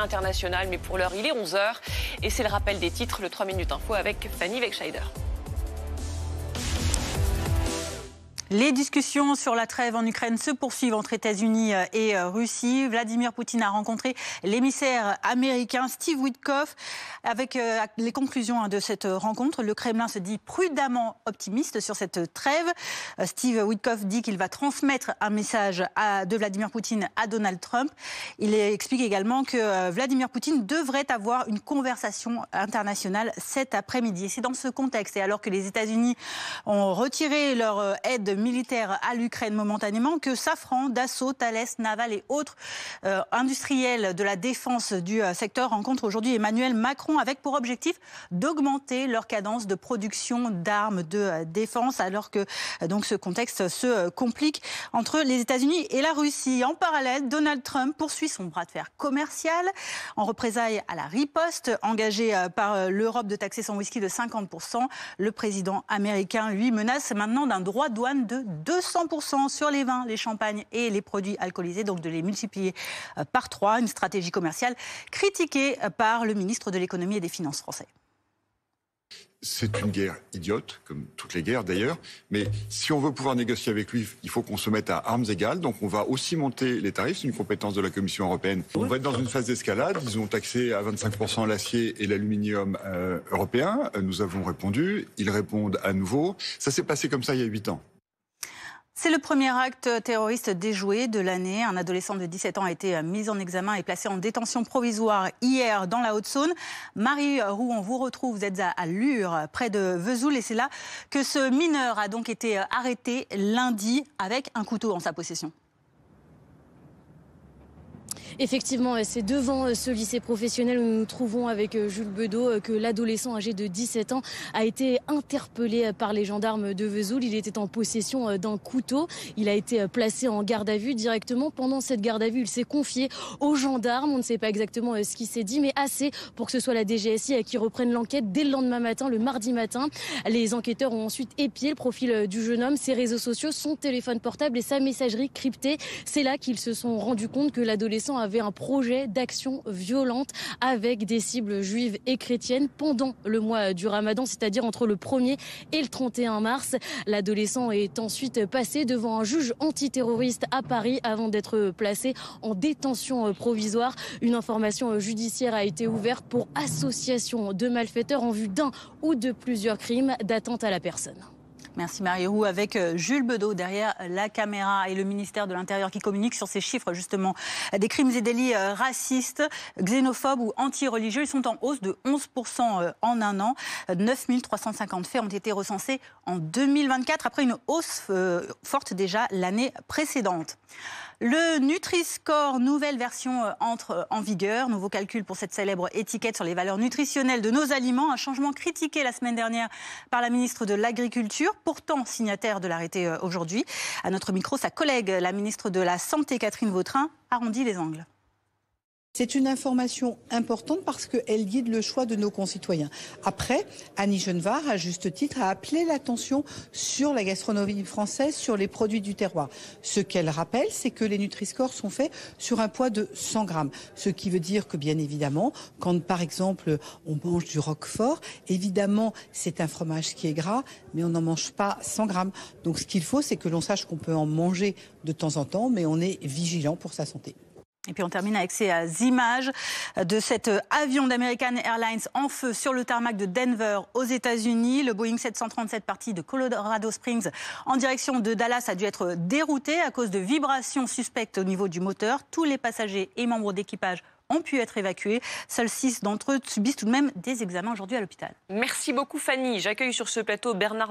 internationale. Mais pour l'heure, il est 11h et c'est le rappel des titres, le 3 minutes info avec Fanny Wegscheider. Les discussions sur la trêve en Ukraine se poursuivent entre États-Unis et Russie. Vladimir Poutine a rencontré l'émissaire américain Steve Witkoff. Avec les conclusions de cette rencontre, le Kremlin se dit prudemment optimiste sur cette trêve. Steve Witkoff dit qu'il va transmettre un message de Vladimir Poutine à Donald Trump. Il explique également que Vladimir Poutine devrait avoir une conversation internationale cet après-midi. Et c'est dans ce contexte, et alors que les États-Unis ont retiré leur aide militaire à l'Ukraine momentanément, que Safran, Dassault, Thales, Naval et autres industriels de la défense du secteur rencontrent aujourd'hui Emmanuel Macron avec pour objectif d'augmenter leur cadence de production d'armes de défense, alors que donc ce contexte se complique entre les États-Unis et la Russie. En parallèle, Donald Trump poursuit son bras de fer commercial en représailles à la riposte engagée par l'Europe de taxer son whisky de 50%. Le président américain, lui, menace maintenant d'un droit de douane de 200% sur les vins, les champagnes et les produits alcoolisés, donc de les multiplier par 3, une stratégie commerciale critiquée par le ministre de l'économie et des finances français. C'est une guerre idiote, comme toutes les guerres d'ailleurs, mais si on veut pouvoir négocier avec lui, il faut qu'on se mette à armes égales, donc on va aussi monter les tarifs, c'est une compétence de la Commission européenne. On va être dans une phase d'escalade, ils ont taxé à 25% l'acier et l'aluminium européen, nous avons répondu, ils répondent à nouveau, ça s'est passé comme ça il y a 8 ans. C'est le premier acte terroriste déjoué de l'année. Un adolescent de 17 ans a été mis en examen et placé en détention provisoire hier dans la Haute-Saône. Marie Roux, on vous retrouve, vous êtes à Lure, près de Vesoul, et c'est là que ce mineur a donc été arrêté lundi avec un couteau en sa possession. Effectivement, c'est devant ce lycée professionnel où nous nous trouvons avec Jules Bedeau que l'adolescent âgé de 17 ans a été interpellé par les gendarmes de Vesoul. Il était en possession d'un couteau. Il a été placé en garde à vue directement. Pendant cette garde à vue, il s'est confié aux gendarmes. On ne sait pas exactement ce qui s'est dit, mais assez pour que ce soit la DGSI qui reprenne l'enquête dès le lendemain matin, le mardi matin. Les enquêteurs ont ensuite épié le profil du jeune homme, ses réseaux sociaux, son téléphone portable et sa messagerie cryptée. C'est là qu'ils se sont rendus compte que l'adolescent avait un projet d'action violente avec des cibles juives et chrétiennes pendant le mois du Ramadan, c'est-à-dire entre le 1er et le 31 mars. L'adolescent est ensuite passé devant un juge antiterroriste à Paris avant d'être placé en détention provisoire. Une information judiciaire a été ouverte pour association de malfaiteurs en vue d'un ou de plusieurs crimes d'atteinte à la personne. Merci Marie-Roux, avec Jules Bedeau derrière la caméra et le ministère de l'Intérieur qui communique sur ces chiffres justement des crimes et délits racistes, xénophobes ou anti-religieux. Ils sont en hausse de 11% en un an. 9350 faits ont été recensés en 2024 après une hausse forte déjà l'année précédente. Le Nutri-Score, nouvelle version, entre en vigueur. Nouveau calcul pour cette célèbre étiquette sur les valeurs nutritionnelles de nos aliments. Un changement critiqué la semaine dernière par la ministre de l'Agriculture, pourtant signataire de l'arrêté aujourd'hui. À notre micro, sa collègue, la ministre de la Santé, Catherine Vautrin, arrondit les angles. C'est une information importante parce qu'elle guide le choix de nos concitoyens. Après, Annie Genevard, à juste titre, a appelé l'attention sur la gastronomie française, sur les produits du terroir. Ce qu'elle rappelle, c'est que les Nutri-Score sont faits sur un poids de 100 grammes. Ce qui veut dire que, bien évidemment, quand par exemple on mange du roquefort, évidemment c'est un fromage qui est gras, mais on n'en mange pas 100 grammes. Donc ce qu'il faut, c'est que l'on sache qu'on peut en manger de temps en temps, mais on est vigilant pour sa santé. Et puis on termine avec ces images de cet avion d'American Airlines en feu sur le tarmac de Denver aux États-Unis. Le Boeing 737 parti de Colorado Springs en direction de Dallas a dû être dérouté à cause de vibrations suspectes au niveau du moteur. Tous les passagers et membres d'équipage ont pu être évacués. Seuls 6 d'entre eux subissent tout de même des examens aujourd'hui à l'hôpital. Merci beaucoup Fanny. J'accueille sur ce plateau Bernard